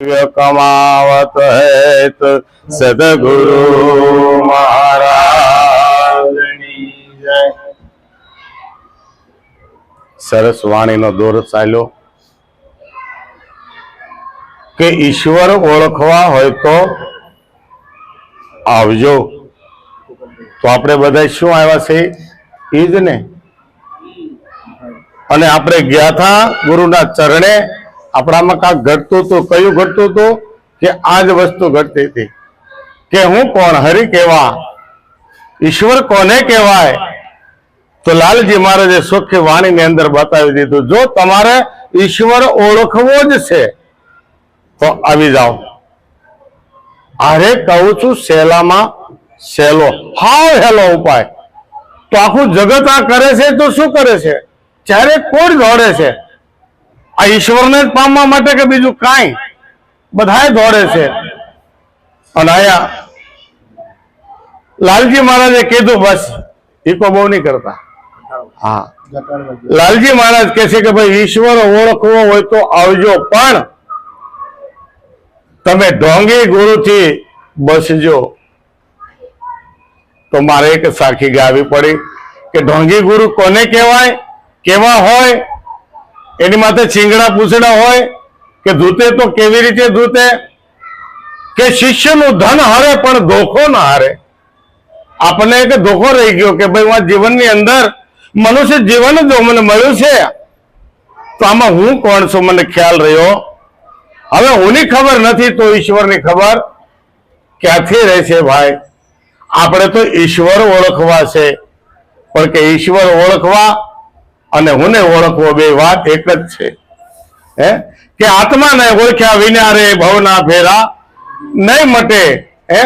कमावत है तो सदगुरु महाराजनी जय। सरस वाणीनो दौर चाल्यो के ईश्वर ओळखवा होय तो आवजो। तो आपणे बधाय शुं आव्या छे ई ज ने अने आपणे गया था गुरुना चरणे। આપણામાં કાંક ઘટતું હતું, કયું ઘટતું હતું કે આ જ વસ્તુ ઘટતી હતી કે હું કોણ, હરિ કેવા, ઈશ્વર કોને કહેવાય। તો લાલજી મહારાજે સુખી વાણીની અંદર બતાવી દીધું, જો તમારે ઈશ્વર ઓળખવો જ છે તો આવી જાઓ। અરે કહું છું સહેલામાં સહેલો, હાવ હેલો ઉપાય। તો આખું જગત આ કરે છે તો શું કરે છે? ચારે કોણ દોડે છે આ ઈશ્વરને જ પામવા માટે કે બીજું કાંઈ? બધાય દોડે છે। અને આયા લાલજી મહારાજે કીધું બસ ઈકો બહુ નહીં કરતા। હા, લાલજી મહારાજ કહે છે કે ભાઈ ઈશ્વર ઓળખવો હોય તો આવજો, પણ તમે ઢોંગી ગુરુથી બસજો। તો મારે એક સાખી ગાવી પડી કે ઢોંગી ગુરુ કોને કહેવાય, કેવા હોય, એની માથે ચીંગડા પૂછડા હોય કે ધૂતે તો કેવી રીતે ધૂતે, કે શિષ્યનું ધન હારે પણ ધોખો ના હારે। આપણને એક ધોખો રહી ગયો કે ભાઈ આ જીવનની અંદર મનુષ્ય જીવન જો મને મળ્યું છે તો આમાં હું કોણ છું મને ખ્યાલ રહ્યો। હવે હુંની ખબર નથી તો ઈશ્વરની ખબર ક્યાંથી રહેશે ભાઈ? આપણે તો ઈશ્વર ઓળખવા છે, પણ કે ઈશ્વર ઓળખવા અને હુંને ઓળખવો બે વાત એક જ છે। હે કે આત્માને ઓળખ્યા વિના રે ભવના ફેરા નહીં મટે। હે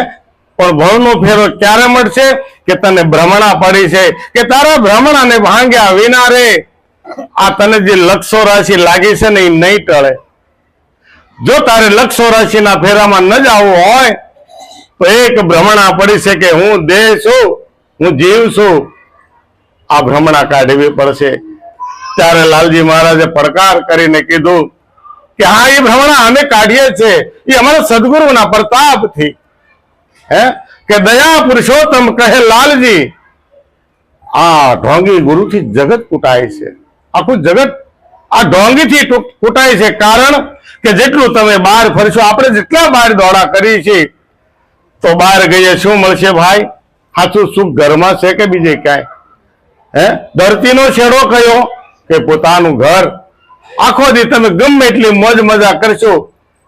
પણ ભવનો ફેરો ક્યારે મળશે? કે તને ભ્રમણા પડી છે, કે તારા ભ્રમણાને ભાંગ્યા વિના રે આ તને જે લક્ષો રાશિ લાગી છે ને એ નહીં ટળે। જો તારે લક્ષો રાશિના ફેરામાં ન જવું હોય તો એક ભ્રમણા પડી છે કે હું દેહ છું, હું જીવ છું, આ ભ્રમણા કાઢવી પડશે। ત્યારે લાલજી મહારાજે પડકાર કરીને કીધું કે હા એ ભ્રમણા અમે કાઢીએ છીએ, એ અમારા સદગુરુના પ્રતાપથી। હે કે દયા પુરુષોત્તમ કહે લાલજી, આ ઢોંગી ગુરુથી જગત કૂટાય છે, આખું જગત આ ઢોંગીથી કૂટાય છે। કારણ કે જેટલું તમે બહાર ફરશો, આપણે જેટલા બહાર દોડા કરી છે તો બહાર ગઈએ શું મળશે ભાઈ? સાચું સુખ ઘરમાં છે કે બીજે ક્યાંય? હે ધરતીનો છેડો કયો કે પોતાનું ઘર। આખો દી તમે ગમે એટલી મોજ મજા કરશો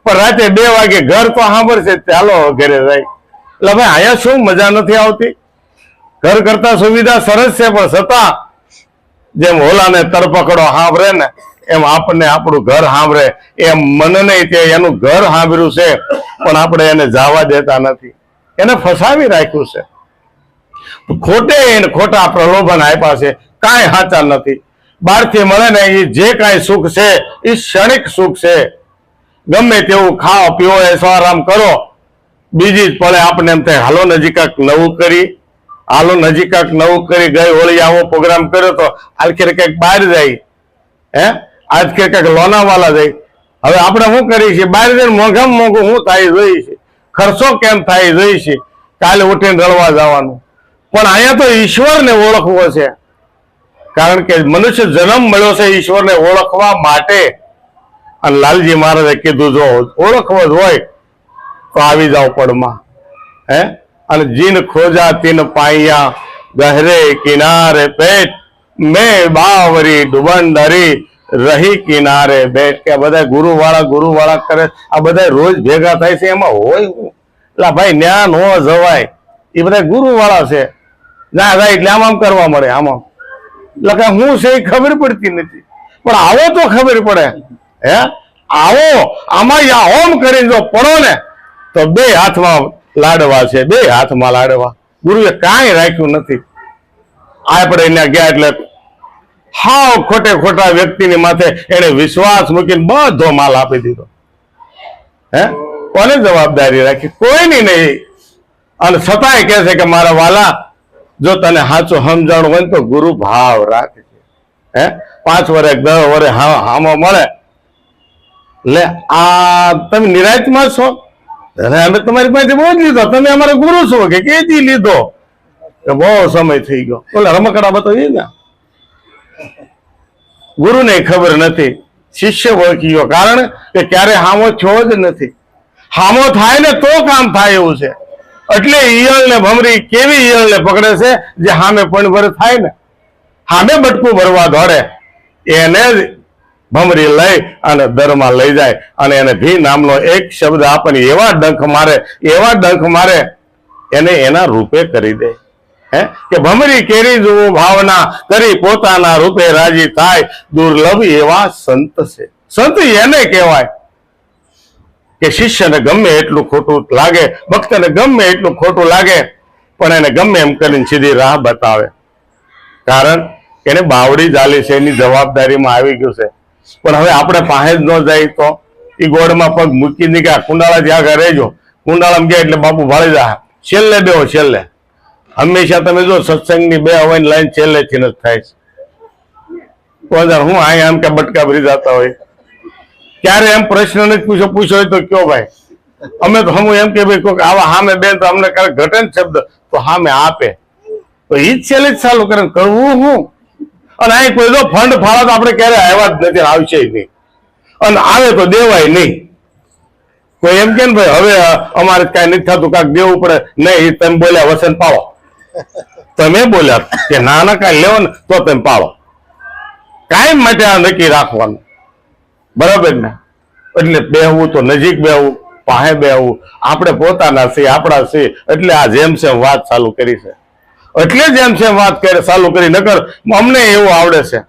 પણ રાતે 2 વાગે ઘર તો સાંભળશે, ચાલો ઘરે જાય। એટલે ભાઈ અહીંયા શું મજા નથી આવતી? ઘર કરતા સુવિધા સરસ છે, પણ છતાં જેમ હોલાને તરપકડો સાંભળે ને એમ આપણને આપણું ઘર સાંભળે, એમ મનને તે એનું ઘર સાંભળ્યું છે પણ આપણે એને જવા દેતા નથી, એને ફસાવી રાખ્યું છે। ખોટે એને ખોટા પ્રલોભન આપ્યા છે, કાંઈ સાચા નથી। બહારથી મળે ને એ જે કાંઈ સુખ છે એ ક્ષણિક સુખ છે। ગમે તેવું ખાઓ પીવો એસો આરામ કરો, બીજી જ પળે આપણે એમ થાય હાલો નજીક કાંઈક નવું કરી, હાલો નજીક કાંઈક નવું કરી। ગઈ હોળી આવો પ્રોગ્રામ કર્યો તો આખરે ક્યાંક બહાર જાય, હે આજ કે ક્યાંક લોનાવાલા જાય। હવે આપણે શું કરીએ છીએ? બહાર જઈને મોંઘામાં મોંઘું શું થાય જોઈએ છે, ખર્ચો કેમ થાય જોઈએ છે, કાલે ઉઠીને રળવા જવાનું। પણ અહીંયા તો ઈશ્વરને ઓળખવો છે, કારણ કે મનુષ્ય જન્મ મળ્યો છે ઈશ્વરને ઓળખવા માટે। અને લાલજી મહારાજે કીધું જો ઓળખવો જ હોય તો આવી જાઓ પડમાં। હે અને જીન ખોજા તીન પાયા, ગહરે કિનારે પેટ, મેં બાવરી ડુબંડરી રહી કિનારે બેઠ। કે બધા ગુરુવાળા કરે, આ બધા રોજ ભેગા થાય છે, એમાં હોય હું? એટલે ભાઈ ન્યા નો જવાય, એ બધા ગુરુવાળા છે, ના જાય એટલે આમ કરવા મળે, આમ એટલે કે હું છે એ ખબર પડતી નથી, પણ આવો તો ખબર પડે। હે આવો આમાં ઓમ કરીને જો પડો ને તો 2 હાથમાં લાડવા છે, 2 હાથમાં લાડવા। ગુરુએ કાંઈ રાખ્યું નથી। આપણે એને ગયા એટલે હાવ ખોટે ખોટા વ્યક્તિની માથે એને વિશ્વાસ મૂકીને બધો માલ આપી દીધો। હે કોને જવાબદારી રાખી? કોઈની નહીં। અને છતાંય કહે છે કે મારા વાલા જો તને સાચું સમજાણું હોય તો ગુરુ ભાવ રાખજે। હે 5 વર્ષ 10 વર્ષ હામો મળે લે આ તમે નિરાંતમાં છો? અરે અમે તમારી પાસે બહુ જ લીધો, તમે અમારા ગુરુ છો કે કેથી લીધો? કે બહુ સમય થઈ ગયો. ઓલા રમકડા બતાવી ને, ગુરુને ખબર નથી, શિષ્ય ઓળખી ગયો. કારણ કે ક્યારે હામો થયો જ નથી. હામો થાય ને તો કામ થાય એવું છે. એટલે ઈયળ ને ભમરી કેવી ઈયળ ને પકડે છે? જે હામે પણ ભર થાય ને, હામે બટકું ભરવા દોડે એને જ ભમરી લઈ અને દરમાં લઈ જાય અને એને ભી નામનો એક શબ્દ આપણને એવા ડંખ મારે એને એના રૂપે કરી દે. કે ભમરી કેરી જોવું ભાવના કરી પોતાના રૂપે રાજી થાય, દુર્લભ એવા સંત છે. સંત એને કહેવાય કે શિષ્યને ગમે એટલું ખોટું લાગે, ભક્તને ગમે એટલું ખોટું લાગે, પણ એને ગમે એમ કરીને સીધી રાહ બતાવે. કારણ એને બાવડી ચાલી છે, એની જવાબદારીમાં આવી ગયું છે. પણ હવે આપણે પાસે જ ન જાય તો એ ગોળમાં પગ મૂકી દે કે આ કુંડાળા જ્યાં ઘરે રહેજો, કુંડાળામાં ગયા એટલે બાપુ ભાળી જાય. છેલ્લે બેહો, છેલ્લે. હંમેશા તમે જો સત્સંગની બે હવાની લાઈન છેલ્લેથી જ થાય છે. હું અહીંયા એમ કે બટકા ભરી જતા હોય, ક્યારે એમ પ્રશ્ન નથી પૂછ્યો હોય તો કયો ભાઈ? અમે તો હમ એમ કે ભાઈ કોઈક આવા સામે બેન તો અમને ક્યારેક ઘટે ને શબ્દ તો સામે આપે, તો એ જ છેલ્લે જ ચાલુ કરે. કરવું હું? અને અહીં કોઈ જો ફંડ ફાળો તો આપણે ક્યારે આવ્યા જ નથી, આવશે નહીં, અને આવે તો દેવાય નહીં. કોઈ એમ કે ને ભાઈ હવે અમારે કઈ નથી થતું, કાંઈક દેવું પડે. નહીં, તમે બોલ્યા વસન પાડો, તમે બોલ્યા કે નાના કાંઈ લેવો ને તો તમે પાડો. કાયમ માટે આ નક્કી રાખવાનું, બરાબર ને? એટલે બેહવું તો નજીક બેહવું, પાસે બેહવું. આપણે પોતાના છીએ, આપણા છીએ, એટલે આ જેમ છે વાત ચાલુ કરી છે. એટલે જેમ છે વાત ચાલુ કરી. નકર અમને એવું આવડે છે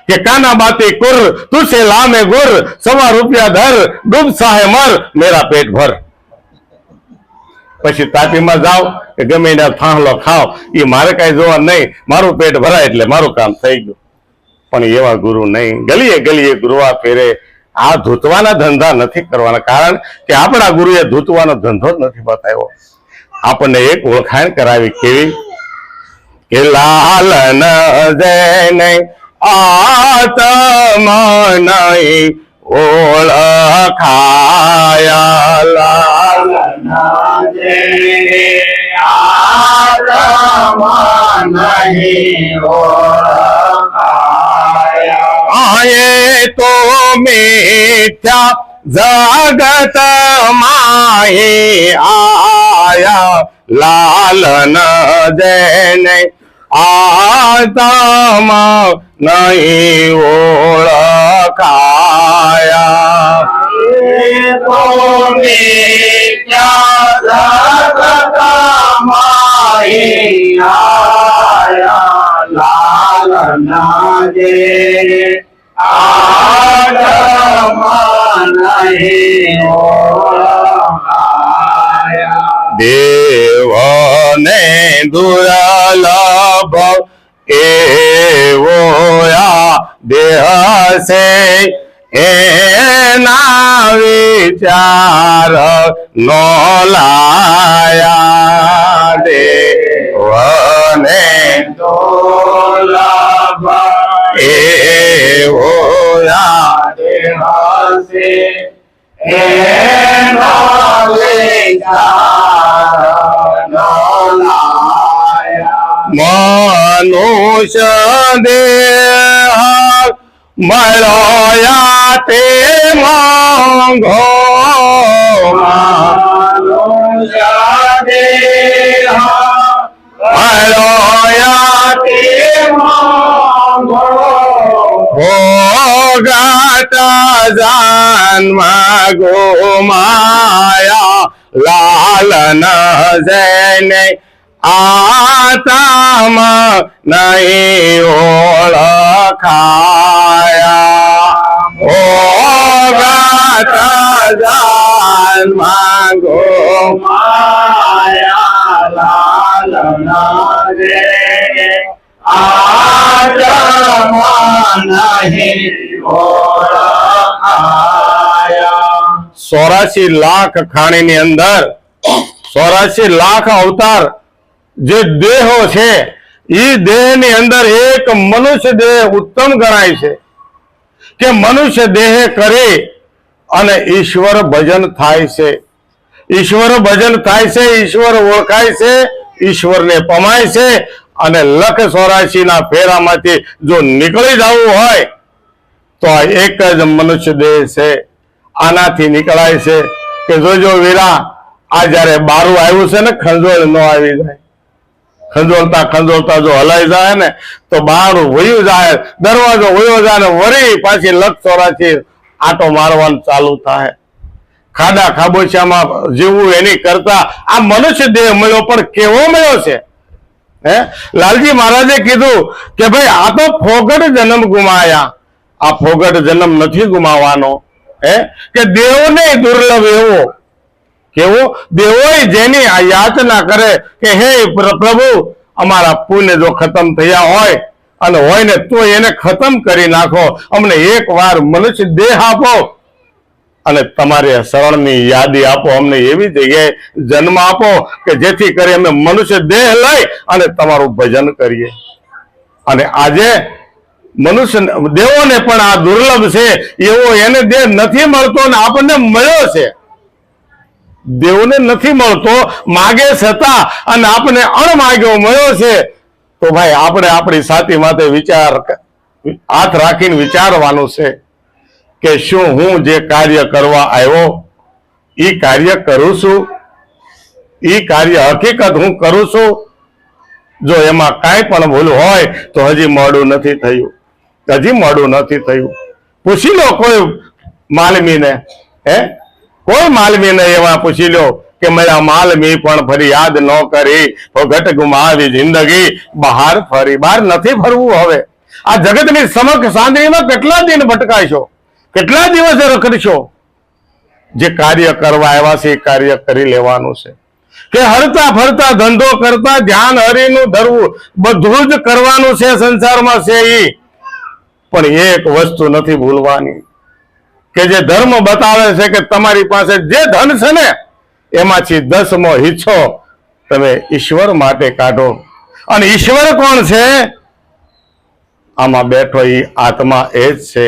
કે કાના બાતી કુર તુસે લામે ગુર, 100 રૂપિયા ધર ડૂબ સાહે મર મેરા પેટ ભર. પછી તાપીમાં જાઓ કે ગમે એને થાંહલો ખાઓ, એ મારે કાંઈ જોવા નહીં, મારું પેટ ભરાય એટલે મારું કામ થઈ ગયું. પણ એવા ગુરુ નહીં. ગલીએ ગલીએ ગુરુવા ફેરે. આ ધૂતવાના ધંધા નથી કરવાના. કારણ કે આપણા ગુરુએ ધૂતવાનો ધંધો જ નથી બતાવ્યો. આપણને એક ઓળખાણ કરાવી, કેવી કે લાલન જઈને આત્મ નહીં ઓળખાયા. લાલન જઈને આત્મ નહીં ઓળખાયા. એ તો મિથ્યા જગત માહે આયા. લાલન જઈને આત્મ નહીં ઓળખાયા. તો મિથ્યા જગત માહે આયા. લાલન જઈને આત્મ નહીં ઓળખાયા. દેવને દુર્લભ એવો આ દેહ છે, એના વિચાર નો લાયા. દેવને દુર્લભ એવો આ દેહ છે, એના વિચાર નો લાયા. મનુષ્ય દેહ મળ્યા તે મોંઘો. મનુષ્ય દેહ મળ્યા તે મોંઘો. ભોગતા જાનમાં ગોમાયા. લાલન જઈને આત્મ નહીં ઓળખાયા. ભોગતા જાનમાં ગોમાયા. લાલન જઈને આત્મ નહીં ઓળખાયા. 84 લાખ ખાણીની અંદર 84 લાખ અવતાર જે દેહો છે, એ દેહની અંદર એક મનુષ્ય દેહ ઉત્તમ ગણાય છે. કે મનુષ્ય દેહ કરે અને ઈશ્વર ભજન થાય છે, ઈશ્વર ભજન થાય છે, ઈશ્વર ઓળખાય છે, ઈશ્વરને પમાય છે. અને 184 ના ફેરામાંથી જો નીકળી જવું હોય તો આ એક જ મનુષ્ય દેહ છે, આનાથી નીકળાય છે. કે જોજો વીરા, આ જયારે બારું આવ્યું છે ને, ખંજોળ ન આવી જાય, ખંજોળતા ખંજોળતા જો હલાઈ જાય ને તો બારું વયું જાય, દરવાજો વયો જાય ને વળી પાછી 184 આટો મારવાનું ચાલુ થાય. ખાડા ખાબોચિયામાં જીવવું એની કરતા આ મનુષ્ય દેહ મળ્યો, પણ કેવો મળ્યો છે? લાલજી મહારાજે કીધું કે ભાઈ આ તો ફોગટ જન્મ ગુમાયા, આ ફોગટ જન્મ નથી ગુમાવાનો. કે દેવને દુર્લભ એવો, કેવો દેવો જેની આ યાચના કરે કે હે પ્રભુ, અમારા પુણ્ય જો ખતમ થયા હોય અને હોય ને તો એને ખતમ કરી નાખો, અમને એક વાર મનુષ્ય દેહ આપો અને તમારી શરણની યાદી આપો, અમને એવી જગ્યાએ જન્મ આપો કે જેથી કરી અમે મનુષ્ય દેહ લઈ અને તમારું ભજન કરીએ. અને આજે મનુષ્ય દેવોને પણ આ દુર્લભ છે, એવો એને દેહ નથી મળતો ને આપણને મળ્યો છે. દેવને નથી મળતો, માગે છતાં અને આપણે અણમાગ્યો મળ્યો છે. તો ભાઈ આપણે આપણી સાથી માથે વિચાર હાથ રાખીને વિચારવાનું છે કે શું હું જે કાર્ય કરવા આવ્યો એ કાર્ય કરું છું, એ કાર્ય હકીકત હું કરું છું? જો એમાં કાંઈ પણ ભૂલ હોય તો હજી મોડું નથી થયું, હજી મોડું નથી થયું. પૂછી લો કોઈ માલમીને, કોઈ માલમીને એવા પૂછી લો કે મેરા માલમી પણ ફરી યાદ ન કરી, ફોગટ ગુમાવી જિંદગી બહાર ફરી. બહાર નથી ફરવું. હવે આ જગતની સમક સાંદડીમાં કેટલા દિન ભટકાશો, કેટલા દિવસે રખડશો? જે કાર્ય કરવા આવ્યા છે એ કાર્ય કરી લેવાનું છે. કે હરતા ફરતા ધંધો કરતા ધ્યાન હરિનું ધરવું, બધું જ કરવાનું છે સંસારમાં છે એ. પણ એક વસ્તુ નથી ભૂલવાની કે જે ધર્મ બતાવે છે કે તમારી પાસે જે ધન છે ને એમાંથી 10મો હિસ્સો તમે ઈશ્વર માટે કાઢો. અને ઈશ્વર કોણ છે? આમાં બેઠો એ આત્મા એ જ છે.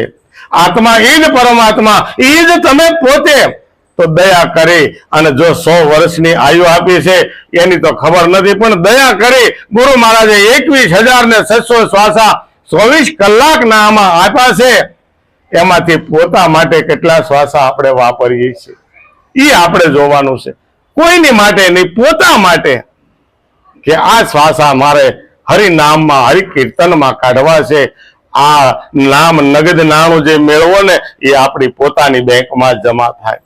આત્મા એ જ પરમાત્મા, એ જ તમે પોતે. તો દયા કરી અને જો 100 વર્ષની આયુ આપી છે એની તો ખબર નથી, પણ દયા કરી ગુરુ મહારાજે 21,600 શ્વાસા 24 કલાકના આમાં આપ્યા છે. એમાંથી પોતા માટે કેટલા શ્વાસા આપણે વાપરીએ છીએ એ આપણે જોવાનું છે. કોઈની માટે નહીં, પોતા માટે. કે આ શ્વાસા મારે હરિનામમાં હરિકીર્તનમાં કાઢવા છે. આ નામ નગદ નાણું જે મેળવો ને એ આપણી પોતાની બેંકમાં જમા થાય.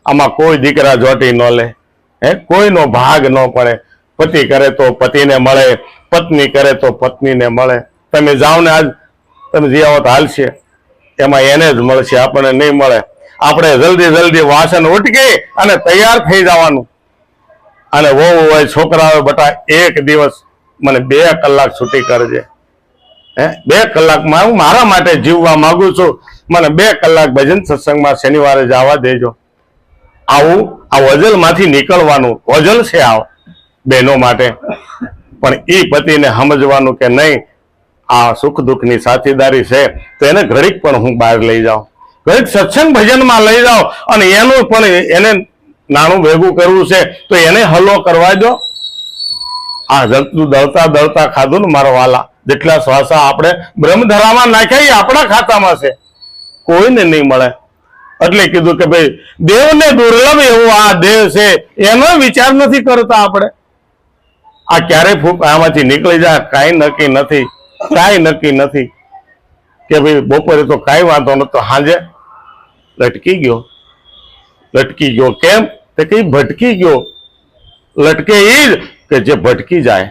આમાં કોઈ દીકરા જોટી ન લે, કોઈનો ભાગ ન પડે. પતિ કરે તો પતિને મળે, પત્ની કરે તો પત્નીને મળે. તમે જાઓ ને આજ તમે જે આવો તો હાલશે, એમાં એને જ મળશે, આપણને નહીં મળે. આપણે જલ્દી વાસણ ઉટકી અને તૈયાર થઈ જવાનું. અને વહુ હોય, છોકરા હોય, બટા એક દિવસ મને 2 કલાક છૂટી કરજે. 2 કલાકમાં હું મારા માટે જીવવા માંગુ છું, મને 2 કલાક ભજન સત્સંગમાં શનિવારે જવા દેજો. આવું આ વજલમાંથી નીકળવાનું. વજલ છે આ બહેનો માટે. પણ એ પતિને સમજવાનું કે નહીં, આ સુખ દુઃખની સાથીદારી છે તો એને ઘડીક પણ હું બહાર લઈ જાઉં, ઘડીક સત્સંગ ભજનમાં લઈ જાઉં અને એનું પણ એને નાણું ભેગું કરવું છે તો એને હલ્લો કરવા દો. આ જલતું દળતા ખાધું ને મારા વાલા, જેટલા શ્વાસા આપણે બ્રહ્મધરામાં નાખ્યા એ આપણા ખાતામાં છે, કોઈને નહીં મળે. એટલે કીધું કે ભાઈ દેવને દુર્લભ એવો આ દેવ છે, એનો વિચાર નથી કરતા આપણે. આ ક્યારે આમાંથી નીકળી જાય કાંઈ નક્કી નથી, કાંઈ નક્કી નથી. કે ભાઈ બપોરે તો કાંઈ વાંધો નતો, સાંજે લટકી ગયો. કેમ? તે કઈ ભટકી ગયો. લટકે એ જ કે જે ભટકી જાય.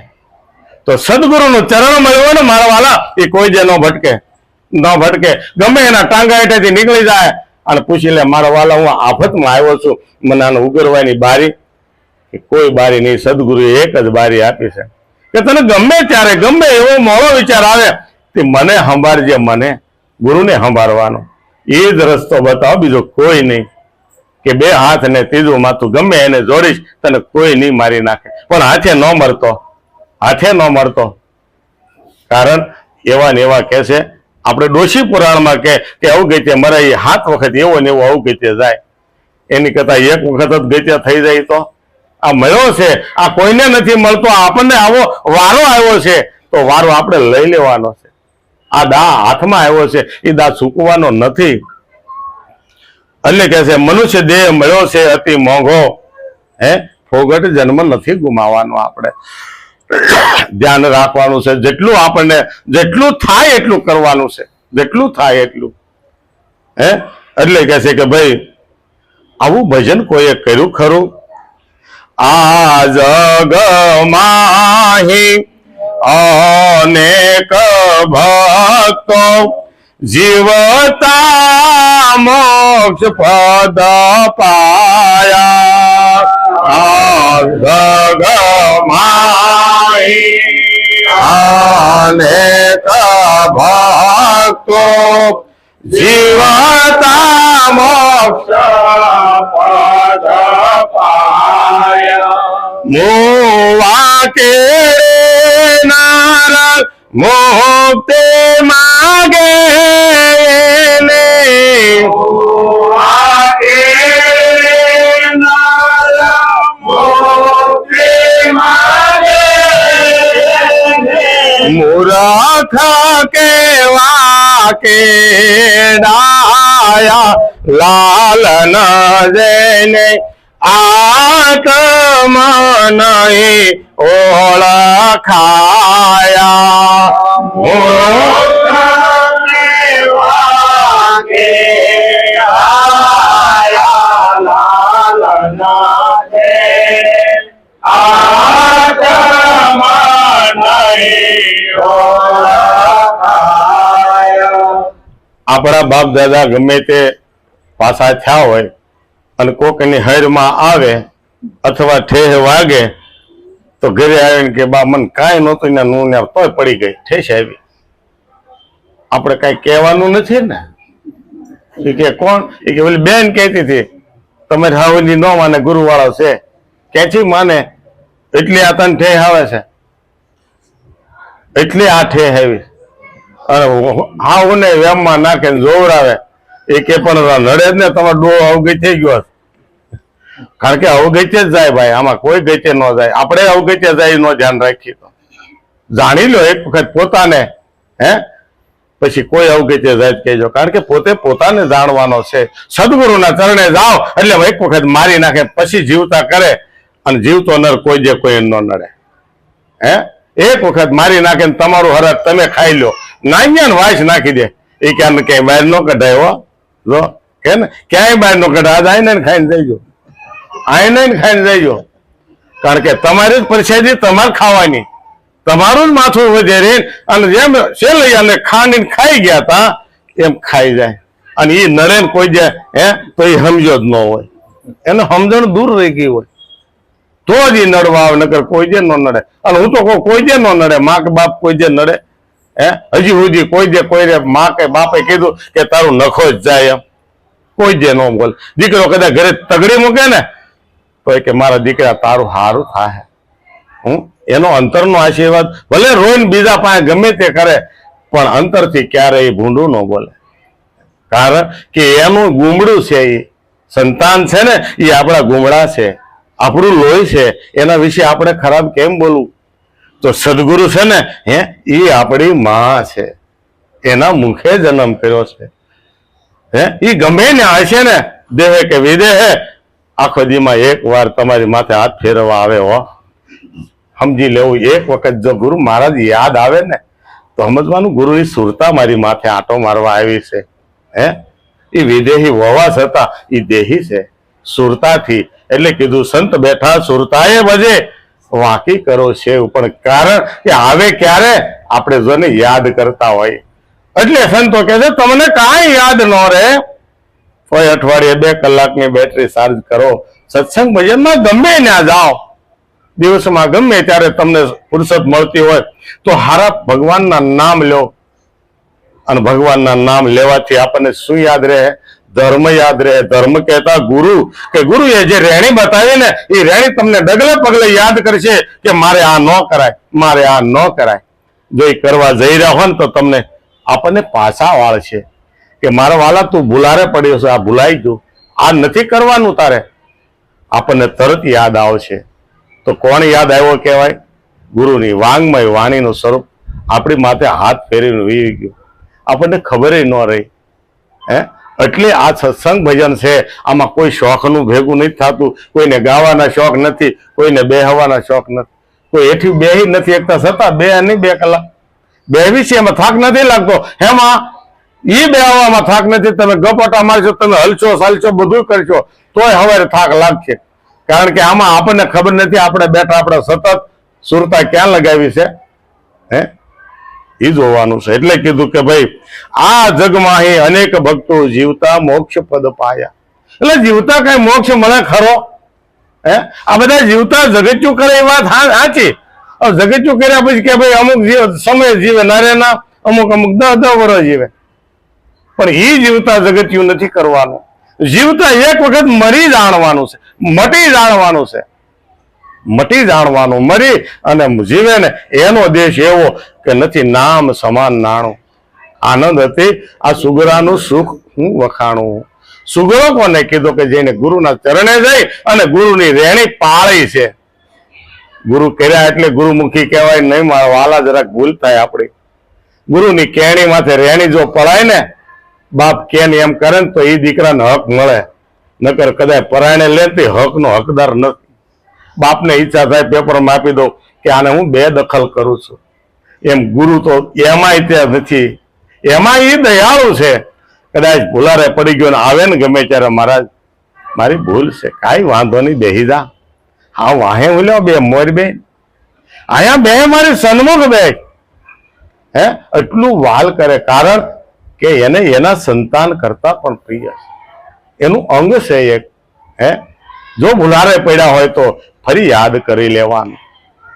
તો સદગુરુનું ચરણ મળ્યો ને મારા વાલા, એ કોઈ જે ન ભટકે. ગમે એના ટાંગા હેઠેથી નીકળી જાય અને પૂછી લે, મારા વાલા હું આફતમાં આવ્યો છું, મને આને ઉગરવાની બારી? કોઈ બારી નહીં, સદગુરુએ એક જ બારી આપી છે કે તને ગમે ત્યારે ગમે એવો મોડો વિચાર આવે તે મને સંભાળજે. મને ગુરુને સંભાળવાનો એ જ રસ્તો બતાવો, બીજો કોઈ નહીં. કે 2 હાથ ને 3જું માથું ગમે એને જોડીશ, તને કોઈ નહીં મારી નાખે. પણ હાથે ન મળતો. કારણ એવા ને એવા કહે છે આપણે ડોશી પુરાણમાં કે અવગત્ય મરાય 7 વખત એવો ને એવો અવગત્ય જાય, એની કરતા એક વખત જ ગત્ય થઈ જાય તો આ મળ્યો છે, આ કોઈને નથી મળતો, આપણને આવો વારો આવ્યો છે તો વારો આપણે લઈ લેવાનો છે. આ દા હાથમાં આવ્યો છે, એ દા ચૂકવાનો નથી. એટલે કે છે મનુષ્ય દેહ મળ્યો છે અતિ મોંઘો, ફોગટ જન્મ નથી ગુમાવવાનો. આપણે ધ્યાન રાખવાનું છે, જેટલું થાય એટલું કરવાનું છે, જેટલું થાય એટલું. એટલે કે છે કે ભાઈ આવું ભજન કોઈએ કર્યું ખરું? આ જગ માહી અનેક ભક્તો જીવતા મોક્ષ પદ પાયા. આ જગ માહી અનેક ભક્તો જીવતા મોક્ષ પદ પાયા. મોવા કે નારદ મુક્તિ માગે ને, મોવા કે નારદ મુક્તિ માગે ને, મૂર્ખ કેવા કે ડાયા લાલ ન જઈને આત્મ નહીં ઓળખાયા. મૂર્ખ કેવા કે ડાયા લાલ ન જઈને આત્મ નહીં ઓળખાયા. આપણા બાપ દાદા ગમે તે પાછા થયા હોય અને કોકની હૈરમાં આવે અથવા ઠેહ વાગે તો ઘરે આવીને કે બા મને કાંઈ નહોતું ને હું તોય પડી ગઈ, ઠેસ આવી. આપણે કાંઈ કહેવાનું નથી ને. એ કે કોણ? એ કે ઓલી બેન કહેતી હતી તમારે હાવની ન માને ગુરુવાળો છે, ક્યાંથી માને? એટલી આ તને ઠેહ આવે છે, એટલી આ ઠેહ આવી. અને હાવ ને વેમમાં નાખે જોવરાવે. એ કે પણ નડે જ ને, તમારો ડો અવગત થઈ ગયો. કારણ કે અવગત્ય જ જાય ભાઈ, આમાં કોઈ ગત્ય ન જાય. આપણે અવગત્ય જાય નો ધ્યાન રાખીએ તો જાણી લો એક વખત પોતાને, પછી કોઈ અવગત્ય જાય કહેજો. કારણ કે પોતે પોતાને જાણવાનો છે. સદગુરુના ચરણે જાઓ એટલે એક વખત મારી નાખે, પછી જીવતા કરે. અને જીવતો નર કોઈ જે કોઈ ન નડે. એક વખત મારી નાખે ને તમારું હરખ તમે ખાઈ લો, નાન્યા વાસ નાખી દે. એ ક્યાં ક્યાંય બહાર ન કઢાય હો, જો કે ને ક્યાંય બહાર ન કઢાય. આજ આઈને ખાઈને જઈજો, આઈને ખાઈને જઈજો. કારણ કે તમારી જ પ્રસાદી તમારે ખાવાની, તમારું જ માથું વધે રે. અને જેમ સેલૈયાને ખાંડીને ખાઈ ગયા તા એમ ખાઈ જાય. અને એ નડે ને કોઈ જાય તો એ સમજો જ ન હોય, એને સમજણ દૂર રહી ગઈ હોય તો જ એ નડવા આવે, નકર કોઈ જે ન નડે. અને હું તો કહું કોઈ જે ન નડે, મા કે બાપ કોઈ જે નડે. હજી સુધી કોઈ જે કોઈ મા કે બાપે કીધું કે તારું નખો જ જાય એમ કોઈ જે ન બોલે. દીકરો કદાચ ઘરે તગડી મૂકે ને તો કે મારા દીકરા તારું સારું થાય. એનો અંતરનો આશીર્વાદ ભલે રોઈને બીજા પાસે ગમે તે કરે પણ અંતરથી ક્યારેય ભૂંડું ન બોલે. કારણ કે એનું ગુમડું છે, એ સંતાન છે ને એ આપણા ગુમડા છે, આપણું લોહી છે. એના વિશે આપણે ખરાબ કેમ બોલવું? તો સદગુરુ છે ને એ આપણી માં છે, એના મુખે જન્મ કર્યો છે. એ ગમે ને હશે ને દેહે કે વિદેહે, આખો દીમાં એક વાર તમારી માથે હાથ ફેરવવા આવે હો. સમજી લેવું, એક વખત જો ગુરુ મહારાજ યાદ આવે ને તો સમજવાનું ગુરુની સુરતા મારી માથે આંટો મારવા આવી છે. એ વિદેહી હોવા છતાં એ દેહી છે સુરતાથી. એટલે કીધું સંત બેઠા સુરતાએ બજે વાંકી કરો છે. પણ કારણ કે આવે ક્યારે આપણે જોને યાદ કરતા હોય. એટલે સંતો કહે છે તમને કાંઈ યાદ ન રહે, કોઈ અઠવાડિયે 2 કલાકની બેટરી ચાર્જ કરો, સત્સંગ ભજનમાં ગમે ત્યાં જાઓ, દિવસમાં ગમે ત્યારે તમને ફુરસત મળતી હોય તો હારા ભગવાનના નામ લો. અને ભગવાનના નામ લેવાથી આપણને શું યાદ રહે? ધર્મ યાદ રહે. ધર્મ કહેતા ગુરુ, કે ગુરુએ જે રેણી બતાવી ને એ રેણી તમને ડગલે પગલે યાદ કરશે કે મારે આ ન કરાય, મારે આ ન કરાય. જો એ કરવા જઈ રહ્યા હોય ને તો તમને આપણને પાછા વાળશે કે મારા વાલા તું ભૂલારે પડ્યો છે, આ ભૂલાઈ ગયું, આ નથી કરવાનું તારે. આપણને તરત યાદ આવશે. તો કોણ યાદ આવ્યો કહેવાય? ગુરુની વાંગમય વાણીનું સ્વરૂપ આપણી માથે હાથ ફેરીને વીવી ગયું, આપણને ખબર ન રહી. એટલે આ સત્સંગ ભજન છે, આમાં કોઈ શોખનું ભેગું નથી થતું. કોઈને ગાવાના શોખ નથી, કોઈને બેહવાના શોખ નથી, કોઈ એથી બેહી નથી એકતા, છતાં બે નહીં 2 કલાક બેહવી છે, એમાં થાક નથી લાગતો. એમાં ઈ બેહવામાં થાક નથી. તમે ગપટા મારશો, તમે હલશો ચાલશો, બધું કરશો, તોય હવારે થાક લાગશે. કારણ કે આમાં આપણને ખબર નથી આપણે બેઠા આપણે સતત સુરતા ક્યાં લગાવી છે. એ જોવાનું છે. એટલે કીધું કે ભાઈ આ જગમાં અનેક ભક્તો જીવતા મોક્ષ પદ પાયા. એટલે જીવતા કઈ મોક્ષ મળે ખરો? આ બધા જીવતા જગત્યું કરે એ વાત સાચી. જગત્યું કર્યા પછી કે ભાઈ અમુક સમય જીવે, નારેના અમુક 10 વર્ષ જીવે, પણ એ જીવતા જગત્યું નથી કરવાનું. જીવતા એક વખત મરી જાણવાનું છે, મટી જાણવાનું છે, મટી જાણવાનું. મરી અને જીવે ને એનો દેશ એવો કે નથી નામ સમાન નાણું. આનંદ હતી આ સુગરાનું સુખ હું વખાણું. સુગરો કોને કીધું? કે જેને ગુરુના ચરણે જઈ અને ગુરુની રેણી પાળી છે. ગુરુ કર્યા એટલે ગુરુમુખી કહેવાય નહીં. મારા વાલા જરાક ભૂલ થાય આપણી. ગુરુની કેણી માથે રેણી જો પડાય ને, બાપ કેન એમ કરે ને તો એ દીકરાને હક મળે. નકર કદાચ પરાયણે લે તે હકનો હકદાર નથી. બાપને ઈચ્છા થાય પેપરમાં આપી દો કે આને હું 2 દખલ કરું છું. એમ ગુરુ તો એમાંય ત્યાં નથી. એમાં એ દયાળુ છે. કદાચ ભૂલારે પડી ગયો ને આવે ને ગમે ત્યારે, મહારાજ મારી ભૂલ છે, કાંઈ વાંધો નહીં, બેહી જા. હા વાહે બોલ્યો બે મોર બે અહીંયા બે મારી સન્મુખ બે. એટલું વાલ કરે. કારણ કે એને એના સંતાન કરતા પણ પ્રિય છે. એનું અંગ છે એક. જો ભૂલારે પડ્યા હોય તો ફરી યાદ કરી લેવાનું,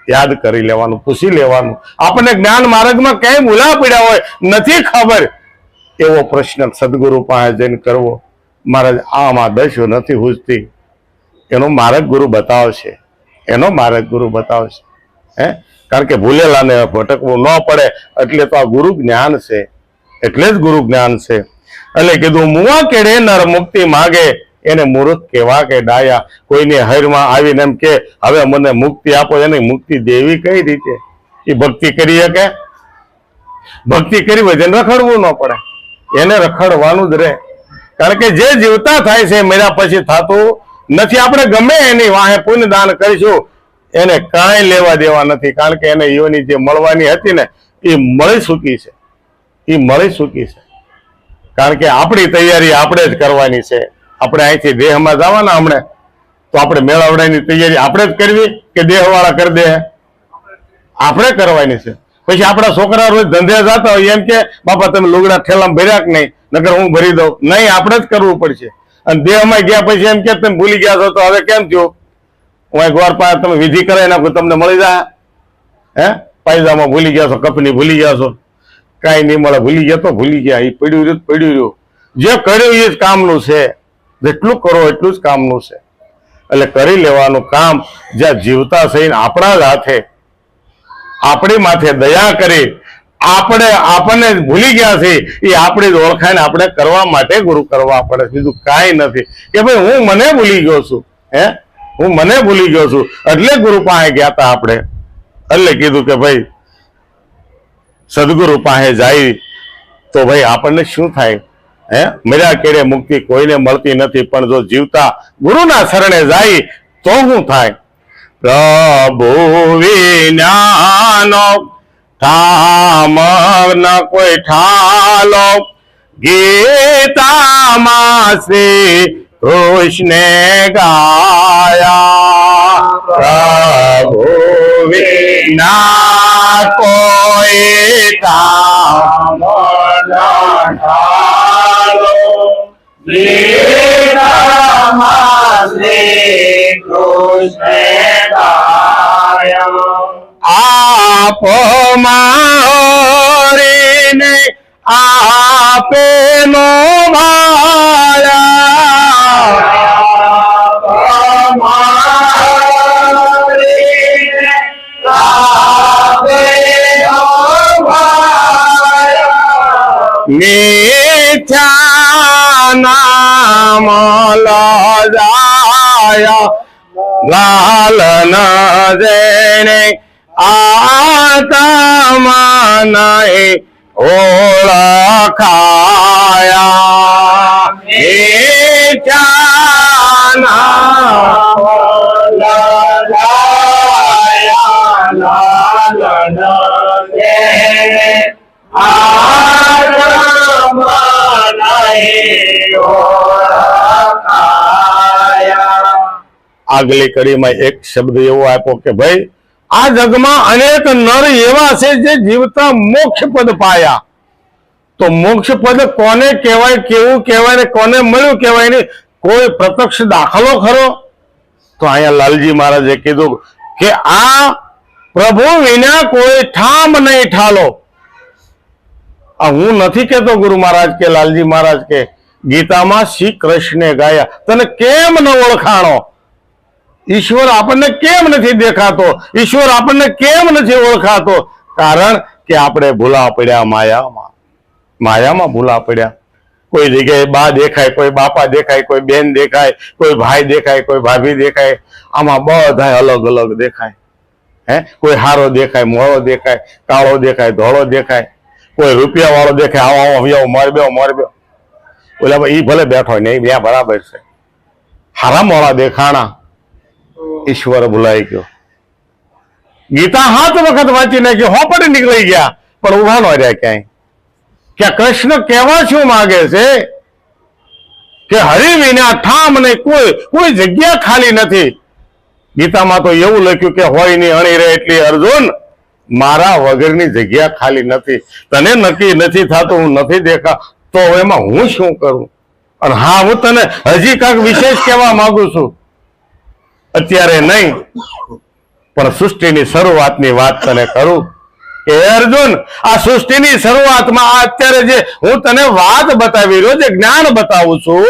યાદ કરી લેવાનું, પૂછી લેવાનું. આપણને જ્ઞાન માર્ગમાં ક્યાંય ભૂલા પડ્યા હોય, નથી ખબર, એવો પ્રશ્ન સદગુરુ પાસે જઈને કરવો. મહારાજ આમાં દસ્યો નથી હુજતી, એનો માર્ગ ગુરુ બતાવશે, એનો માર્ગ ગુરુ બતાવશે. કારણ કે ભૂલેલાને ભટકવું ન પડે એટલે તો આ ગુરુ જ્ઞાન છે, એટલે જ ગુરુ જ્ઞાન છે. એટલે કીધું મુવા કેડે નર મુક્તિ માગે એને મૂર્ખ કેવા કે ડાયા. કોઈને હરમાં આવીને એમ કે હવે મને મુક્તિ આપો, એને મુક્તિ દેવી કઈ રીતે? એ ભક્તિ કરી શકે? ભક્તિ કરી હોય તેને રખડવું ન પડે, એને રખડવાનું જ રહે. કારણ કે જે જીવતા થાય છે મર્યા પછી થતું નથી. આપણે ગમે એની વાહે પુણ્ય દાન કરીશું, એને કાંઈ લેવા દેવા નથી. કારણ કે એને યોની જે મળવાની હતી ને એ મળી ચૂકી છે, એ મળી ચૂકી છે. કારણ કે આપણી તૈયારી આપણે જ કરવાની છે. આપણે અહીંથી દેહમાં જવાના હમણે, તો આપણે મેળાવડાની તૈયારી આપણે જ કરવી કે દેહવાળા કરી દે? આપણે કરવાની છે. પછી આપણા છોકરા રોજ ધંધે જતા હોય એમ કે બાપા તમે લુગડા ઠેલામાં ભર્યા કે નહીં? નકર હું ભરી દઉં. નહીં, આપણે જ કરવું પડશે. અને દેહમાં ગયા પછી એમ કે તમે ભૂલી ગયા છો તો હવે કેમ થયું? હું ગોર પાસે તમે વિધિ કરાવી નાખો, તમને મળી જાય. પાયજામાં ભૂલી ગયા છો, કપની ભૂલી ગયા છો, કાંઈ નહીં મળે. ભૂલી ગયા તો ભૂલી ગયા, એ પડ્યું રહ્યું પડ્યું રહ્યું. જે કર્યું એ જ કામનું છે. જેટલું કરો એટલું જ કામનું છે. એટલે કરી લેવાનું કામ. જ્યાં જીવતા થઈને આપણા જ હાથે, આપણી માથે દયા કરી આપણને ભૂલી ગયા છે એ આપણી જ ઓળખાઈને આપણે કરવા માટે ગુરુ કરવા પડે. બીજું કાંઈ નથી કે ભાઈ હું મને ભૂલી ગયો છું, હું મને ભૂલી ગયો છું એટલે ગુરુ પાસે ગયા હતા આપણે. એટલે કીધું કે ભાઈ સદગુરુ પાસે જાય તો ભાઈ આપણને શું થાય? મર્યા કેડે મુક્તિ કોઈને મળતી નથી, પણ જો જીવતા ગુરુના શરણે જાય તો શું થાય? પ્રભુ વિનાનો ઠામ ન કોઈ ઠાલો, ગીતામાં શ્રી કૃષ્ણે ગાયા. પ્રભુ વિના કોઈ ઠામ ન ઠાલો, ગીતામાં શ્રી કૃષ્ણે ગાયા. આપો મારીને આપે નો મીઠા નામ લજાયા લાલ ન જેને આત્મા નહીં ઓળખાયા મીઠા નામ લજાયા લાલ ન જેને આગલી કડીમાં એક શબ્દ એવો આપ્યો કે ભાઈ આ જગમાં અનેક નર એવા છે જે જીવતા મોક્ષ પદ પાયા. તો મોક્ષ પદ કોને કહેવાય, કેવું કહેવાય ને કોને મળ્યું કહેવાય ને કોઈ પ્રત્યક્ષ દાખલો ખરો? તો અહીંયા લાલજી મહારાજે કીધું કે આ પ્રભુ વિના કોઈ ઠામ નહીં ઠાલો. હું નથી કેતો ગુરુ મહારાજ કે લાલજી મહારાજ કે ગીતામાં શ્રી કૃષ્ણે ગાયા તને કેમ ન ઓળખાણો, ઈશ્વર આપણને કેમ નથી દેખાતો, ઈશ્વર આપણને કેમ નથી ઓળખાતો? કારણ કે આપણે ભૂલા પડ્યા માયામાં. માયામાં ભૂલા પડ્યા. કોઈ જગ્યાએ બા દેખાય, કોઈ બાપા દેખાય, કોઈ બેન દેખાય, કોઈ ભાઈ દેખાય, કોઈ ભાભી દેખાય. આમાં બધા અલગ અલગ દેખાય. કોઈ હારો દેખાય, મોળો દેખાય, કાળો દેખાય, ધોળો દેખાય, કોઈ રૂપિયા વાળો દેખાય, આવો મોરબ્યો. ઓલા ઈ ભલે બેઠો ને ત્યાં બરાબર છે. હારા મોળા દેખાણા, ઈશ્વર ભૂલાઈ ગયો. ગીતા 7 વખત વાંચી નાખી, હોપડી નીકળી ગયા, પણ ઉભા ન રહ્યા ક્યાંય. કે કૃષ્ણ કહેવા શું માંગે છે કે હરિ વિના ઠામ ને કોઈ જગ્યા ખાલી નથી. ગીતામાં તો એવું લખ્યું કે હોય ની અણી રહે એટલી અર્જુન, મારા વગરની જગ્યા ખાલી નથી. તને નક્કી નથી થતું, હું નથી દેખા, તો એમાં હું શું કરું? અને હા, હું તને હજી કાંઈક વિશેષ કહેવા માંગુ છું. અત્યારે નહીં, પણ સૃષ્ટિની શરૂઆતની વાત તને કરું કે અર્જુન, આ સૃષ્ટિની શરૂઆતમાં અત્યારે જે હું તને વાત બતાવી રહ્યો, જે જ્ઞાન બતાવું છું,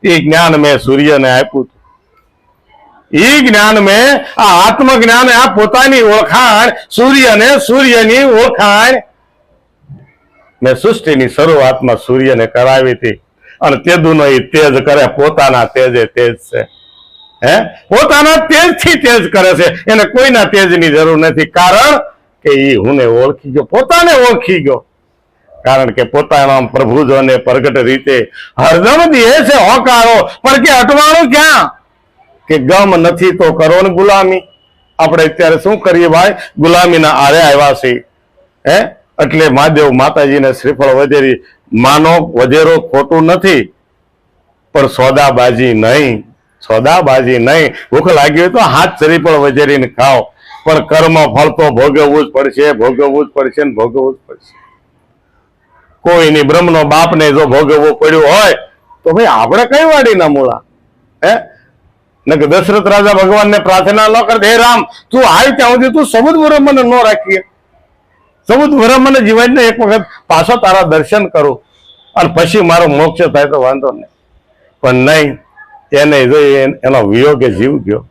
એ જ્ઞાન મેં સૂર્યને આપ્યું હતું. એ જ્ઞાન મેં આ આત્મજ્ઞાન, આ પોતાની ઓળખાણ સૂર્યને, સૂર્યની ઓળખાણ મેં સૃષ્ટિની શરૂઆતમાં સૂર્યને કરાવી હતી. અને તેદુનો એ તેજ કરે, પોતાના તેજે તેજ છે. પોતાના તેજથી તેજ કરે છે, એને કોઈના તેજની જરૂર નથી. કારણ કે એ હુંને ઓળખી ગયો, પોતાને ઓળખી ગયો. કારણ કે પોતાના પ્રભુજોને પ્રગટ રીતે હરદમ દે છે હોકારો, પણ કે અટવાણું ક્યાં? કે ગમ નથી તો કરો ને ગુલામી. આપણે અત્યારે શું કરીએ ભાઈ? ગુલામીના આરે આવ્યા છીએ. એટલે મહાદેવ માતાજીને શ્રીફળ વધેરી માનો વધેરો ખોટું નથી, પણ સોદાબાજી નહીં. સોદાબાજી નહીં. ભૂખ લાગી હોય તો હાથ શ્રીફળ વધેરીને ખાઓ, પણ કર્મ ફળ તો ભોગવવું જ પડશે, ભોગવવું જ પડશે ને ભોગવવું જ પડશે. કોઈની બ્રહ્મનો બાપને જો ભોગવવું પડ્યું હોય તો ભાઈ આપણે કઈ વાડીના મૂળા? દશરથ રાજા ભગવાનને પ્રાર્થના ન કરતા, હે રામ, તું આવી ત્યાં સુધી તું સમુદ્ર બ્રહ્મને ન રાખીએ, સમુદ્ર બ્રહ્મને જીવાઈને એક વખત પાછો તારા દર્શન કરું અને પછી મારો મોક્ષ થાય તો વાંધો નહીં. પણ નહીં, એને જોઈ એનો વિયોગે જીવ ગયો,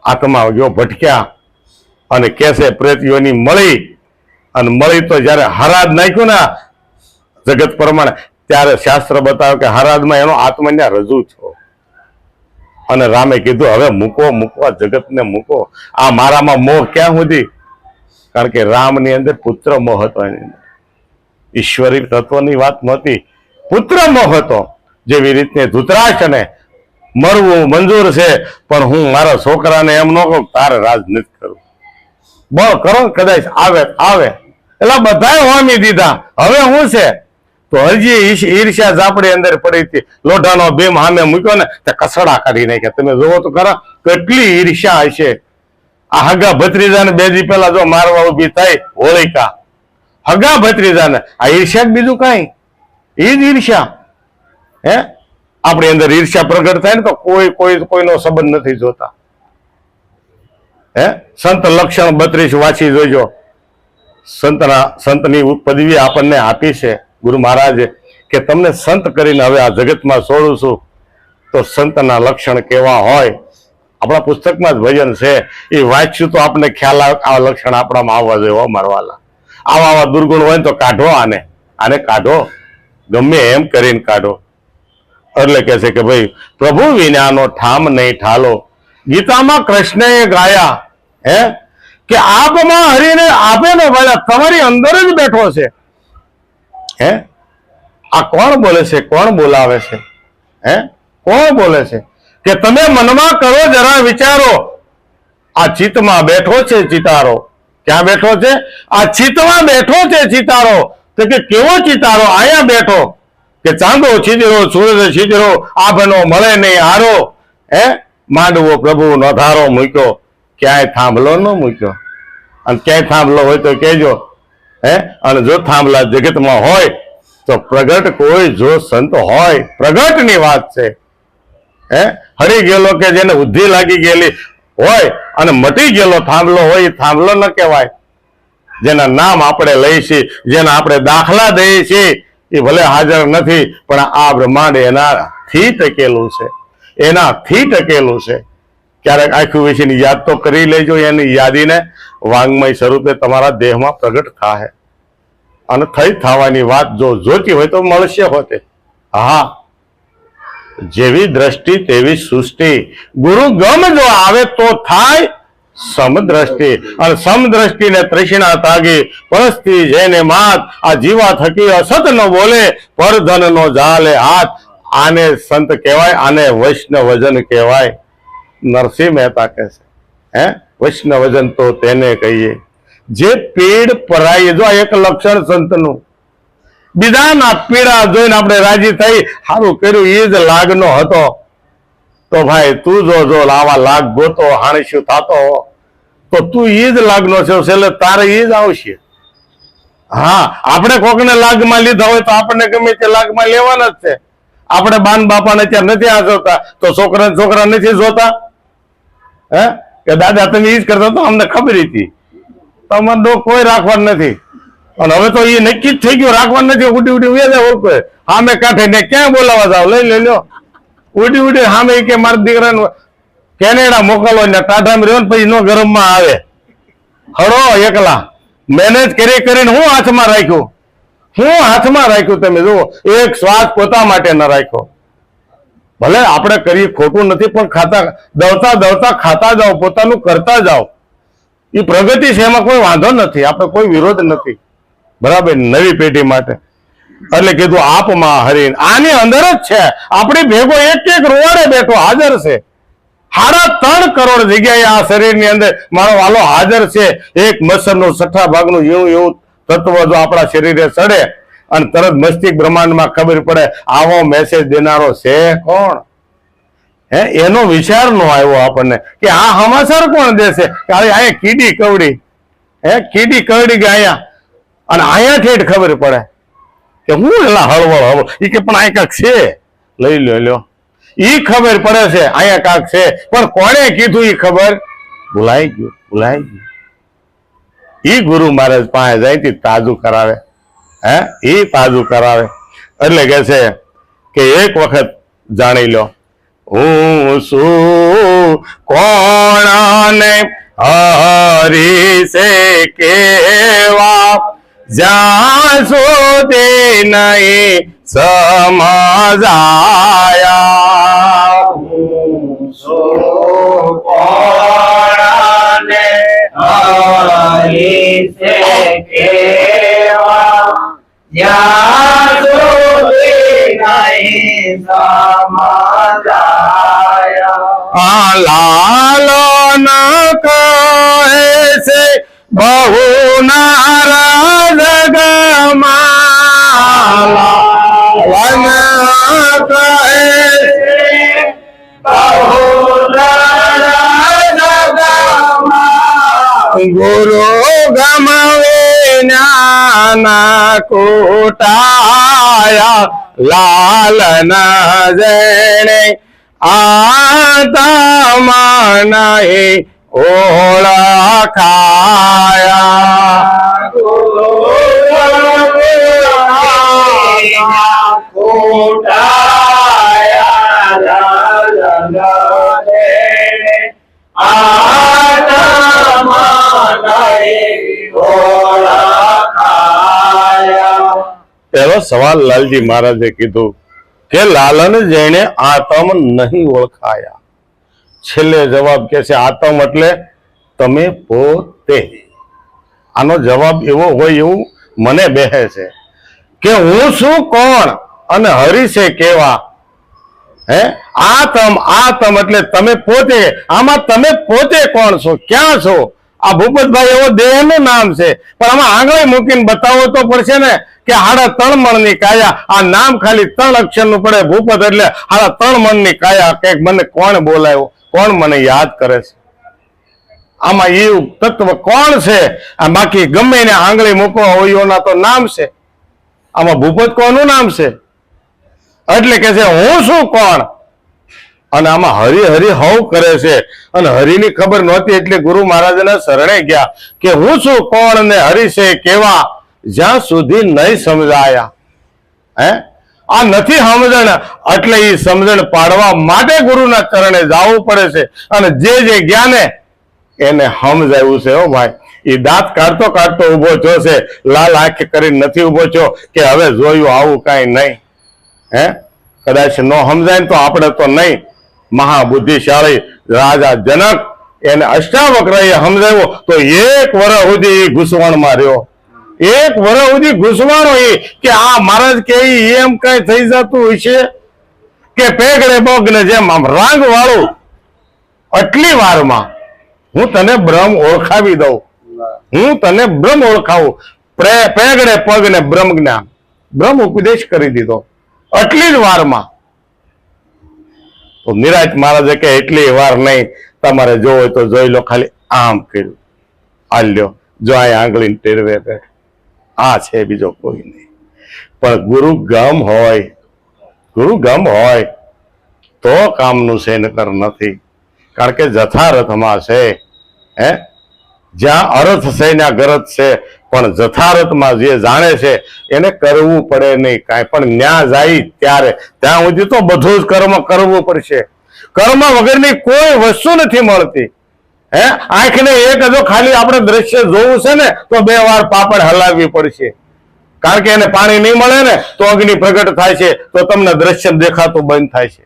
આત્મા ગયો ભટક્યા. અને કેસે પ્રેતીઓની મળી, અને મળી તો જયારે હરાદ નાખ્યું ને જગત પ્રમાણે, ત્યારે શાસ્ત્ર બતાવે કે હરાદમાં એનો આત્માને રજૂ છો. અને રામે કીધું હવે મૂકો જગતને મૂકો, આ મારામાં મોહ ક્યાં સુધી? કારણ કે રામની અંદર પુત્ર મોહ હતો, એની અંદર ઈશ્વરી તત્વની વાત નહોતી, પુત્ર મોહ હતો. જેવી રીતે ધૃતરાષ્ટ્રને મરવું મંજૂર છે, પણ હું મારા છોકરાને એમ ન કહું તારે રાજ નથી કરવું, બળ કરો કદાચ આવે. એટલે બધાએ હોમી દીધા. હવે હું છે તો હજી ઈર્ષ્યા ઝાપડી અંદર પડી હતી. લોઢાનો ભીમ સામે મૂક્યો ને તે કસડા કાઢી નાખ્યા. તમે જોવો તો ખરા કેટલી ઈર્ષ્યા હશે. આ હગા ભત્રીજાને બે દી પહેલા જો મારવા ઉભી થઈ હોળિકા, હગા ભત્રીજાને. આ ઈર્ષ્યા બીજું કઈ? એ જ ઈર્ષ્યા. આપણી અંદર ઈર્ષ્યા પ્રગટ થાય ને તો કોઈનો સંબંધ નથી જોતા. સંત લક્ષણ 32 વાંચી જોજો. સંતની પદવી આપણને આપી છે ગુરુ મહારાજે કે તમને સંત કરીને હવે આ જગતમાં છોડું છું. તો સંતના લક્ષણ કેવા હોય? આપણા પુસ્તકમાં જ ભજન છે, એ વાંચ્યું તો આપણને ખ્યાલ આવે આ લક્ષણ આપણામાં આવવા જોઈએ. મારવાલા આવા દુર્ગુણ હોય તો કાઢો, આને કાઢો. ગમે એમ કરીને કાઢો. એટલે કે છે કે ભાઈ પ્રભુ વિનાનો ઠામ નહીં ઠાલો. ગીતામાં કૃષ્ણએ ગાયા કે આપમાં હરીને આપે ને ભાઈ તમારી અંદર જ બેઠો છે. આ કોણ બોલે છે? કોણ બોલાવે છે? કોણ બોલે છે? કે તમે મનમાં કરો જરા વિચારો. આ ચિત્તમાં બેઠો છે ચિતારો. ક્યાં બેઠો છે? આ ચિત્તમાં બેઠો છે ચિતારો. તો કે કેવો ચિતારો? અહીંયા બેઠો કે ચાંદો છીજરો સૂરજ છીજરો આભનો મળે નહીં હારો. માંડવો પ્રભુ નોધારો મૂક્યો. ક્યાંય થાંભલો ન મૂક્યો. અને ક્યાંય થાંભલો હોય તો કહેજો. અને જો થાંભલા જગતમાં હોય તો પ્રગટ કોઈ જો સંત હોય, પ્રગટની વાત છે. હરી ગયેલો કે જેને બુદ્ધિ લાગી ગયેલી હોય અને મટી ગયેલો થાંભલો હોય એ થાંભલો ન કહેવાય. જેના નામ આપણે લઈએ છીએ, જેના આપણે દાખલા દઈએ છીએ, એ ભલે હાજર નથી પણ આ બ્રહ્માંડ એનાથી ટકેલું છે. એનાથી ટકેલું છે. ક્યારેક આખું વિશેની યાદ તો કરી લેજો. એની યાદીને વાંગમય સ્વરૂપે તમારા દેહમાં પ્રગટ થાય. અને થઈ થવાની વાત જો જોતી હોય તો મળશે હોતે. હા, જેવી દ્રષ્ટિ તેવી સૃષ્ટિ. ગુરુ ગમ જો આવે તો થાય સમદ્રષ્ટિ. અને સમદ્રષ્ટિને તૃષ્ણા તાગી પરસ્તી જેને માત. આ જીવા થકી અસત ન બોલે પરધન નો જાલે હાથ. આને સંત કહેવાય, આને વૈષ્ણવજન કહેવાય. નરસિંહ મહેતા કહે છે વૈષ્ણવજન તો તેને કહીએ જે પીડ પરાઈ. જો એક લક્ષણ સંતનું. બીજાના પીડા જોઈને આપણે રાજી થઈ સારું કર્યું એ જ લાગનો હતો. તો ભાઈ તું જો આવા લાગ ગોતો હાણી શું થતો તો તું એ જ લાગનો છે. છેલ્લે તારે એ જ આવશે. હા, આપણે કોકને લાગમાં લીધા હોય તો આપણને ગમે તે લાગમાં લેવાના જ છે. આપણે બાન બાપાને ત્યાં નથી આચરતા તો છોકરા નથી જોતા. કે દાદા તમે એ જ કરતા તો અમને ખબર હતી. તમારે કોઈ રાખવાનું નથી. અને હવે તો એ નક્કી જ થઈ ગયું રાખવાનું નથી. ઉડી ઉડી ઓળખે સામે કાંઠે ને ક્યાં બોલાવા જાવ લઈ લો. ઉડી સામે કે મારા દીકરાને કેનેડા મોકલવો ને ટાઢામાં રહ્યો ને પછી નો ગરમમાં આવે. હળો એકલા મેનેજ કરીને હું હાથમાં રાખ્યું. તમે જુઓ, એક શ્વાસ પોતા માટે ન રાખ્યો. ભલે આપણે કરીએ ખોટું નથી પણ દવતા ખાતા જાઓ, પોતાનું કરતા જાઓ. એ પ્રગતિ છે, એમાં કોઈ વાંધો નથી. આપણે કોઈ વિરોધ નથી. બરાબર, નવી પેઢી માટે. એટલે કીધું આપમાં હરીને આની અંદર જ છે. આપણી ભેગો એક રોવાડે બેઠો હાજર છે. 3.5 કરોડ જગ્યાએ આ શરીરની અંદર મારો વાલો હાજર છે. એક મચ્છરનું 6 ભાગનું એવું તત્વ જો આપણા શરીરે ચડે અને તરત મસ્તિષ્ક બ્રહ્માંડમાં ખબર પડે આવો મેસેજ દેનારો છે કોણ. એનો વિચાર નો આવ્યો આપણને કે આ સમાચાર કોણ દેશે. અહીંયા કીડી કવડી ગયા અને અહીંયા ઠેઠ ખબર પડે કે હું એલા હળવળ એ કે પણ અહીંયા કાંક છે. લઈ લો ઈ ખબર પડે છે અહીંયા કાંક છે. પણ કોણે કીધું ઈ ખબર ભૂલાઈ ગયું. ઈ ગુરુ મહારાજ પાસે જાય તાજું કરાવે. ઈ તાજું કરાવે. એટલે કે છે કે એક વખત જાણી લો હું શું કોણાને હરી છે કેવા જ્યાં સુધી નહીં સમજાયા. હું શું કોણાને હરી છે કેવા જ્યાં સુધી નહીં સમજાયા. લાલો ન કહે છે બહુ નારાજ ગમાલા વન કહે બહુ નારાજ ગમા. ગુરુ ગમવે નાના કોટાયા લાલ ના જણે આતા નહીં ઓળખાયા. પહેલો સવાલ લાલજી મહારાજે કીધું કે લાલન જેને આતમ નહીં ઓળખાયા. છેલ્લે જવાબ કે છે આતમ એટલે તમે પોતે. આનો જવાબ એવો હોય એવું મને બેહે છે કે હું છું કોણ અને હરિ છે કેવા. હે આતમ એટલે તમે પોતે. આમાં તમે પોતે કોણ છો, ક્યાં છો? આ ભૂપતભાઈ એવો દેહનું નામ છે, પણ આમાં આંગળી મૂકીને બતાવવો તો પડશે ને કે 3.5 મણની કાયા. આ નામ ખાલી 3 અક્ષરનું પડે, ભૂપત એટલે 3.5 મણની કાયા. કે મને કોણ બોલાયો, કોણ મને યાદ કરે છે? આમાં એવું તત્વ કોણ છે? આ બાકી ગમે એને આંગળી મૂકવા હોય તો નામ છે. આમાં ભૂપત કોનું નામ છે? એટલે કે છે હું શું કોણ. અને આમાં હરિ હરિ હવ કરે છે, અને હરિની ખબર નહોતી એટલે ગુરુ મહારાજના શરણે ગયા કે હું શું કોણ ને હરિ છે કેવા, જ્યાં સુધી નહીં સમજાયા. આ નથી સમજણ, એટલે એ સમજણ પાડવા માટે ગુરુના ચરણે જવું પડે છે. અને જે જ્ઞાને એને સમજાયું છે. હો ભાઈ, એ દાંત કાઢતો કાઢતો ઉભો થયો છે, લાલ આંખ કરીને નથી ઉભો થયો કે હવે જોયું આવું કાંઈ નહીં. કદાચ ન સમજાય તો આપણે તો નહીં. મહાબુદ્ધિશાળી રાજા જનક એને અષ્ટાવક્રએ સમજાવ્યો તો 1 વર્ષ સુધી ઘૂસવણમાં રહ્યો. 1 વર્ષ સુધી ઘૂસવાણો કે આ મહારાજ કે એમ કઈ થઈ જતું હશે કે પેગડે પગ ને જેમ આમ રાંગ વાળું. આટલી વારમાં હું તને બ્રહ્મ ઓળખાવી દઉં, હું તને બ્રહ્મ ઓળખાવું. પેગડે પગ ને બ્રહ્મ જ્ઞાન, બ્રહ્મ ઉપદેશ કરી દીધો આટલી જ વારમાં. તો નિરાજ મહારાજે કે એટલી વાર નહીં, તમારે જો હોય તો જોઈ લો. ખાલી આમ કર્યું, આ લ્યો, જો આ આંગળી ટેરવે બેઠ, આ છે, બીજો કોઈ નહીં. પણ ગુરુ ગમ હોય તો કામનું છે, નકર નથી. કારણ કે જથારથમાં છે. જ્યાં અર્થ છે ત્યાં ગરજ છે, પણ જથારથમાં જે જાણે છે એને કરવું પડે નહીં કાંઈ. પણ ન્યા જાય ત્યારે ત્યાં સુધી તો બધું જ કર્મ કરવું પડશે. કર્મ વગરની કોઈ વસ્તુ નથી મળતી. આંખને એક જો ખાલી આપણે દ્રશ્ય જોવું છે ને તો 2 વાર પાપડ હલાવવી પડશે. કારણ કે એને પાણી નહીં મળે ને તો અગ્નિ પ્રગટ થાય છે, તો તમને દ્રશ્ય દેખાતું બંધ થાય છે.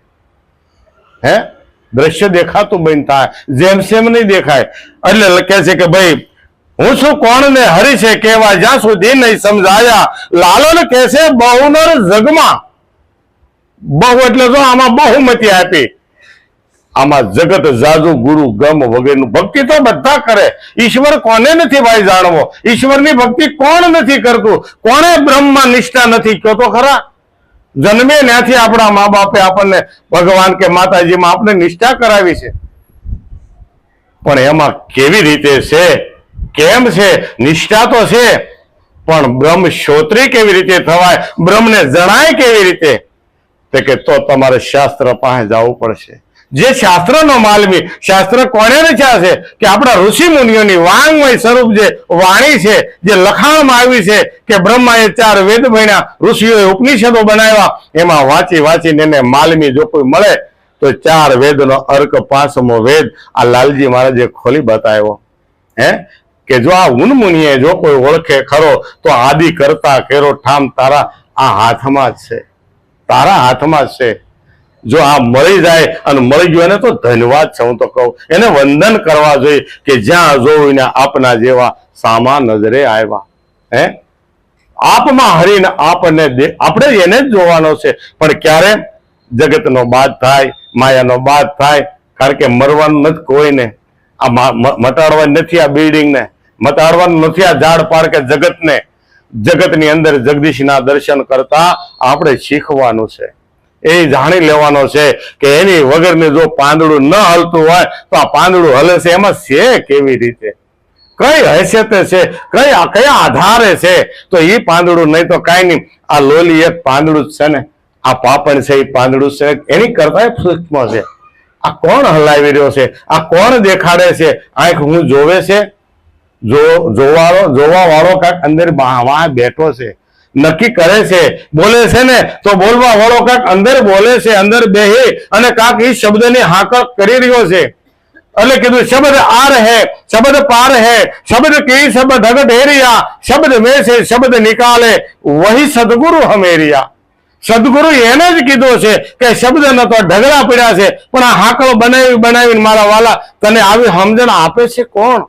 દ્રશ્ય દેખાતું બંધ થાય, જેમ સેમ નહીં દેખાય. એટલે લખે છે કે ભાઈ હું શું કોણ ને હરિ છે કેવા, જ્યાં સુધી નહીં સમજાયા. લાલન કહે છે બહુનર જગમાં. બહુ એટલે જો આમાં બહુમતી આપી. આમાં જગત જાજુ ગુરુ ગમ વગેરેનું ભક્તિ તો બધા કરે. ઈશ્વર કોને નથી ભાઈ જાણવો? ઈશ્વરની ભક્તિ કોણ નથી કરતું? કોને બ્રહ્મમાં નિષ્ઠા નથી કહો તો ખરા? જન્મે ત્યાંથી આપણા મા બાપે આપણને ભગવાન કે માતાજીમાં આપણે નિષ્ઠા કરાવી છે, પણ એમાં કેવી રીતે છે, કેમ છે? નિષ્ઠા તો છે, પણ બ્રહ્મ શ્રોત્રી કેવી રીતે થવાય, બ્રહ્મને જણાય કેવી રીતે? કે તો તમારે શાસ્ત્ર પાસે જવું પડશે. જે શાસ્ત્રનો માલવી, શાસ્ત્ર કોને રચ્યા છે? કે આપણા ઋષિ મુનિઓની વાંગમય સ્વરૂપ જે વાણી છે, જે લખાણમાં આવી છે કે બ્રહ્માએ 4 વેદ ભણ્યા, ઋષિઓએ ઉપનિષદો બનાવ્યા, એમાં વાંચી વાંચીને એને માલવી જો કોઈ મળે તો 4 વેદનો અર્ક 5મો વેદ આ લાલજી મહારાજે ખોલી બતાવ્યો. કે જો આ ઉન્મુનિએ જો કોઈ ઓળખે ખરો તો આદિ કરતા કેરો ઠામ તારા આ હાથમાં જ છે, તારા હાથમાં જ છે. જો આ મળી જાય અને મળી ગયો એને તો ધન્યવાદ છે. હું તો કહું એને વંદન કરવા જોઈએ કે જ્યાં જોઈને આપના જેવા સામા નજરે આવ્યા. આપમાં હરીને આપણને આપણે એને જ જોવાનો છે. પણ ક્યારે? જગતનો બાદ થાય, માયાનો બાદ થાય. કારણ કે મરવાનું નથી કોઈને. આ મટાડવાનું નથી આ બિલ્ડિંગને, મટાડવાનું નથી આ ઝાડ પાડ કે જગતને. જગતની અંદર જગદીશના દર્શન કરતા આપણે શીખવાનું છે. એ જાણી લેવાનો છે કે એની વગરની જો પાંદડું ન હલતું હોય તો આ પાંદડું હલે છે એમાં છે કેવી રીતે, કઈ હેસિયતે છે, કયા આધારે છે? તો એ પાંદડું નહીં તો કાંઈ નહીં. આ લોલી એક પાંદડું છે ને, આ પાપણ છે એ પાંદડું છે, એની કરતા સૂક્ષ્મ છે. આ કોણ હલાવી રહ્યો છે? આ કોણ દેખાડે છે? આંખ હું જોવે છે? જોવા વાળો કાંઈક અંદર બેઠો છે, નક્કી કરે છે. બોલે છે ને તો બોલવા વાળો કાંક અંદર બોલે છે, અંદર બેહી અને કાંક એ શબ્દની હાકલ કરી રહ્યો છે. એટલે કીધું શબ્દ આર હે, શબ્દ પાર હે, શબ્દ કી સબ ઢગ ઢેરિયા, શબ્દ में से શબ્દ નિકાલે વહી સદગુરુ હમેરિયા. સદગુરુ એને જ કીધું છે કે શબ્દ ન તો ઢગલા પડ્યા છે, પણ આ હાકલો બનાવીને મારા વાલા તને આવી સમજણ આપે છે કોણ?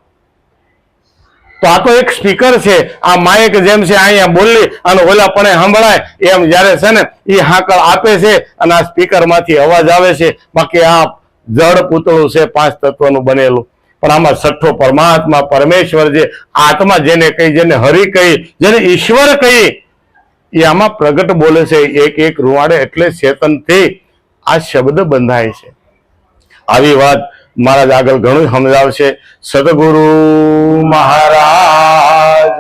તો આ તો એક સ્પીકર છે, આ માઇક જેમ છે અહીંયા બોલી અને ઓલા પણ સંભળાય એમ જયારે છે ને એ હાકલ આપે છે અને આ સ્પીકર માંથી અવાજ આવે છે. બાકી આ જડ પૂતળું છે 5 તત્વનું બનેલું, પણ આમાં છઠ્ઠો પરમાત્મા પરમેશ્વર જે આત્મા જેને કહી, જેને હરિ કહી, જેને ઈશ્વર કહી, એ આમાં પ્રગટ બોલે છે એક એક રૂવાડે. એટલે ચેતનથી આ શબ્દ બંધાય છે. આવી વાત મહારાજ આગળ ઘણું સમજાવશે. સદગુરુ મહારાજ